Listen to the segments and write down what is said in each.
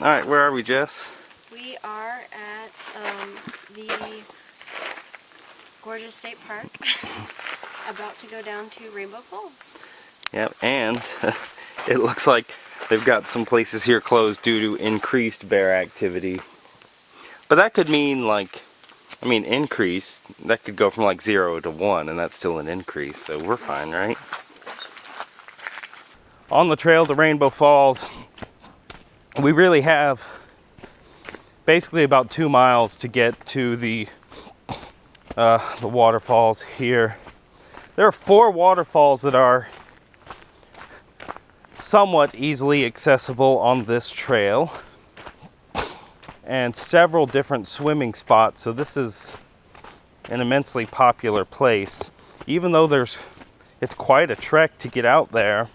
Alright, where are we, Jess? We are at the Gorges State Park, about to go down to Rainbow Falls. Yep, and it looks like they've got some places here closed due to increased bear activity. But that could mean increase, that could go from like 0 to 1, and that's still an increase, so we're fine, right? On the trail to Rainbow Falls, we really have basically about 2 miles to get to the waterfalls here. There are 4 waterfalls that are somewhat easily accessible on this trail, and several different swimming spots, so this is an immensely popular place. Even though it's quite a trek to get out there,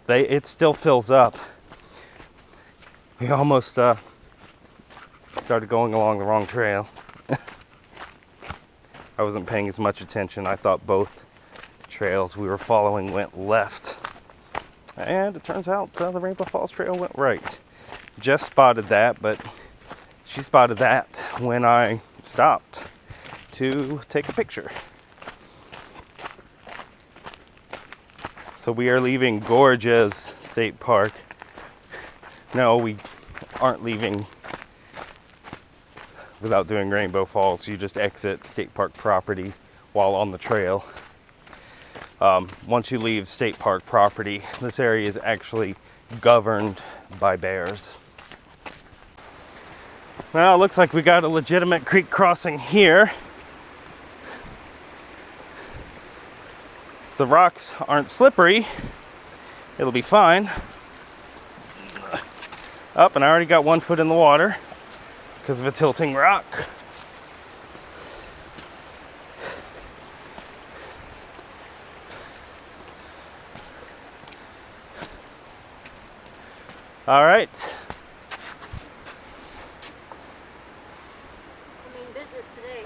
it still fills up. We almost started going along the wrong trail. I wasn't paying as much attention. I thought both trails we were following went left, and it turns out the Rainbow Falls trail went right. Jess spotted that, but she spotted that when I stopped to take a picture. So we are leaving Gorges State Park. No, we aren't leaving without doing Rainbow Falls. You just exit State Park property while on the trail. Once you leave State Park property, this area is actually governed by bears. Well, it looks like we got a legitimate creek crossing here. The rocks aren't slippery, it'll be fine. Up, and I already got 1 foot in the water because of a tilting rock. All right. I mean business today.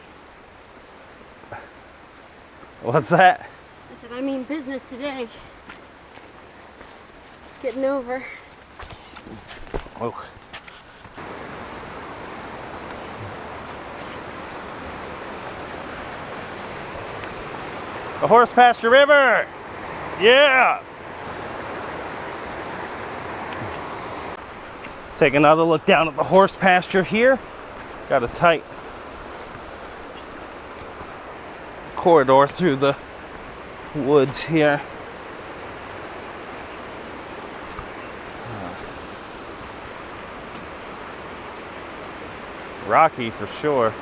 What's that? I said I mean business today. Getting over. Oh. The Horse Pasture River! Yeah! Let's take another look down at the horse pasture here. Got a tight corridor through the woods here. Rocky for sure.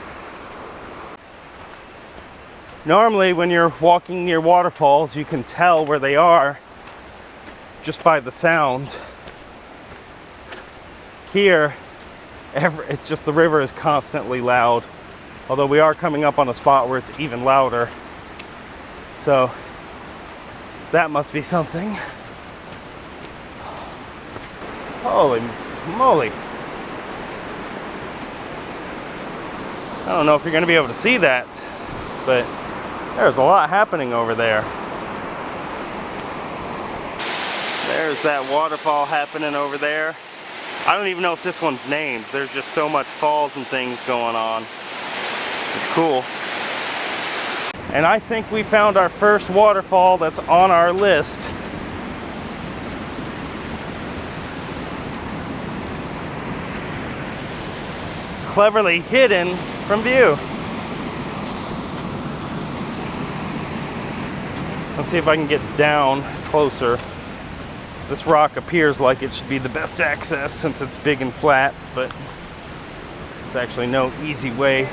Normally when you're walking near waterfalls, you can tell where they are just by the sound. Here, it's just the river is constantly loud. Although we are coming up on a spot where it's even louder. So that must be something. Holy moly. I don't know if you're going to be able to see that, but there's a lot happening over there. There's that waterfall happening over there. I don't even know if this one's named. There's just so much falls and things going on. It's cool. And I think we found our first waterfall that's on our list. Cleverly hidden from view. Let's see if I can get down closer. This rock appears like it should be the best access since it's big and flat, but it's actually no easy way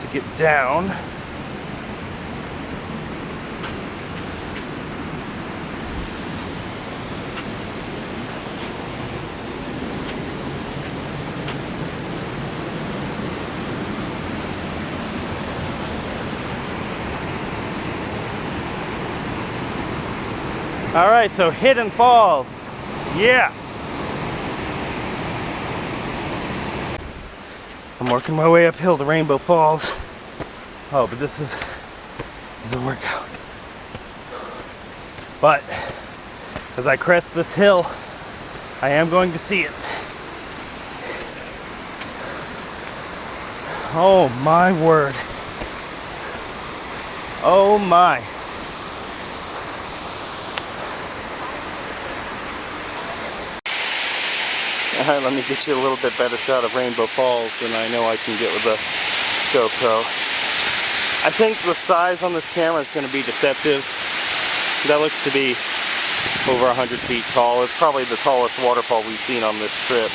to get down. All right, so Hidden Falls, yeah. I'm working my way uphill to Rainbow Falls. Oh, but this is a workout. But As I crest this hill, I am going to see it. Oh my word. Oh my. All right, let me get you a little bit better shot of Rainbow Falls than I know I can get with a GoPro. I think the size on this camera is going to be deceptive. That looks to be over 100 feet tall. It's probably the tallest waterfall we've seen on this trip.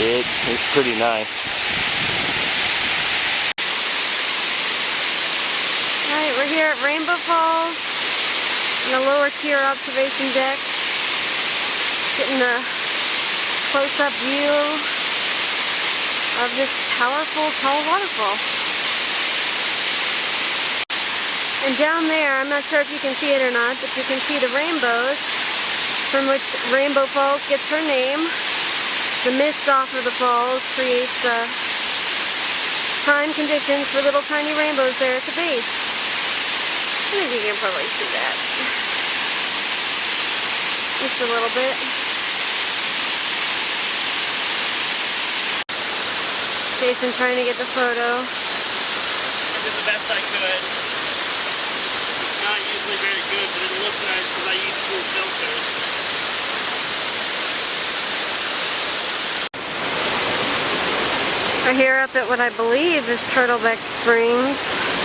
It is pretty nice. Alright, we're here at Rainbow Falls in the lower tier observation deck. Getting a close-up view of this powerful, tall waterfall. And down there, I'm not sure if you can see it or not, but you can see the rainbows from which Rainbow Falls gets her name. The mist off of the falls creates prime conditions for little tiny rainbows there at the base. I think you can probably see that. Just a little bit. Jason trying to get the photo. I did the best I could. It's not usually very good, but it looks nice because I use cool filters. We're here up at what I believe is Turtleback Springs,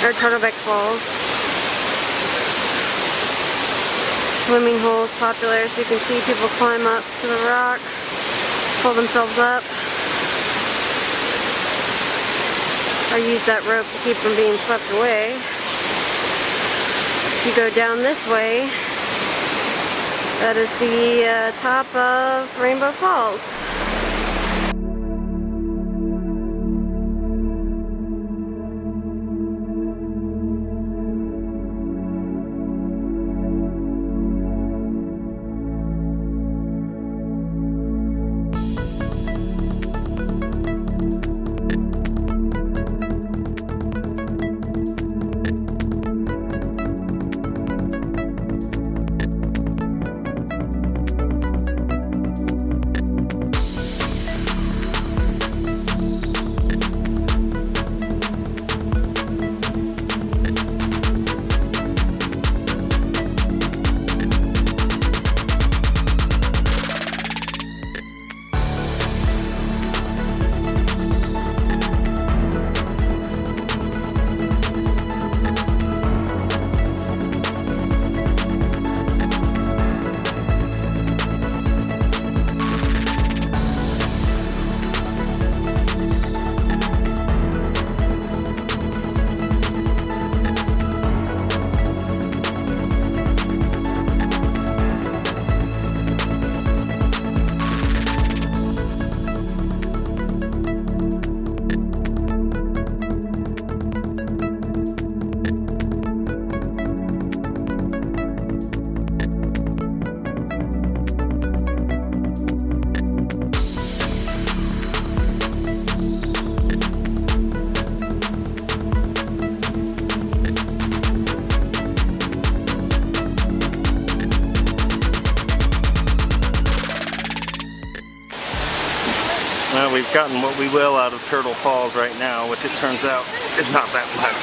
or Turtleback Falls. Swimming holes popular, so you can see people climb up to the rock, pull themselves up, or use that rope to keep from being swept away. If you go down this way, that is the top of Rainbow Falls. Well, we've gotten what we will out of Turtle Falls right now, which it turns out is not that much.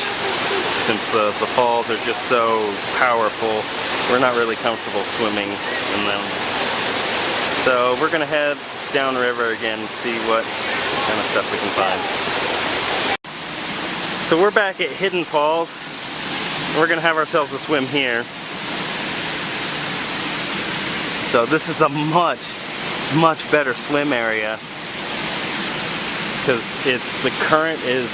Since the falls are just so powerful, we're not really comfortable swimming in them. So we're gonna head downriver again and see what kind of stuff we can find. So we're back at Hidden Falls. We're gonna have ourselves a swim here. So this is a much better swim area, because the current is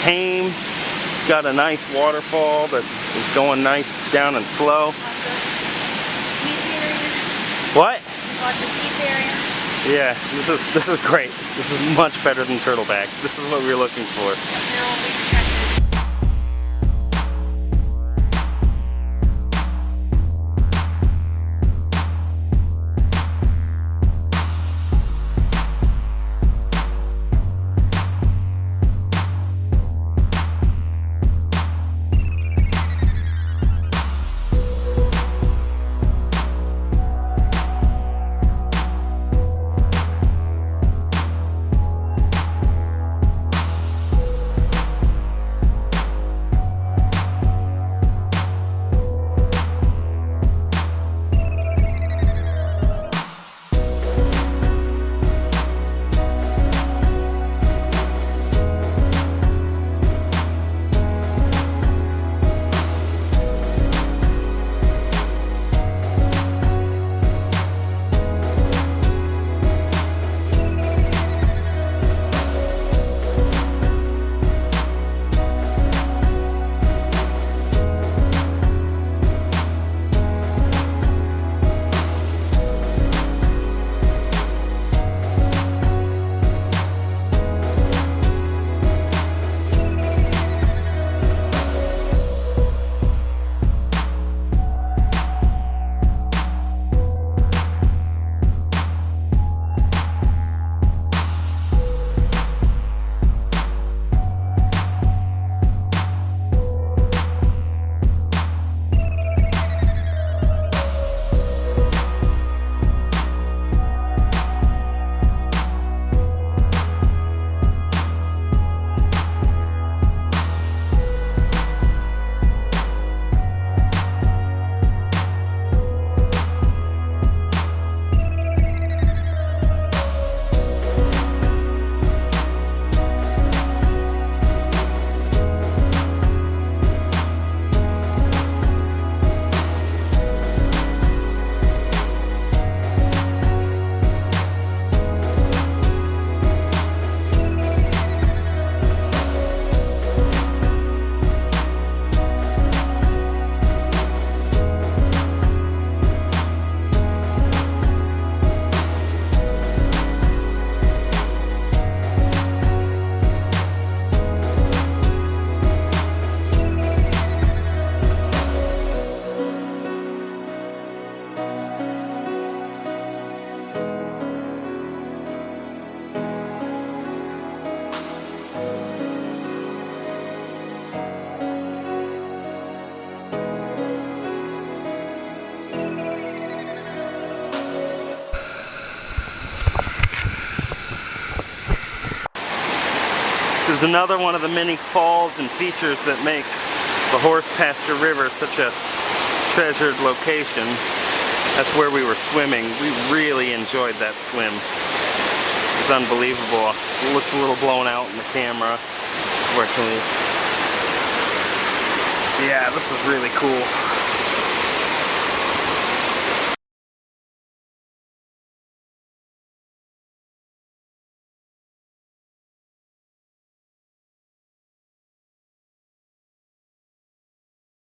tame. It's got a nice waterfall that is going nice down and slow. What? Yeah, this is great. This is much better than Turtleback. This is what we were looking for. is another one of the many falls and features that make the Horse Pasture River such a treasured location. That's where we were swimming. We really enjoyed that swim. It was unbelievable. It looks a little blown out in the camera, fortunately. Yeah, this is really cool.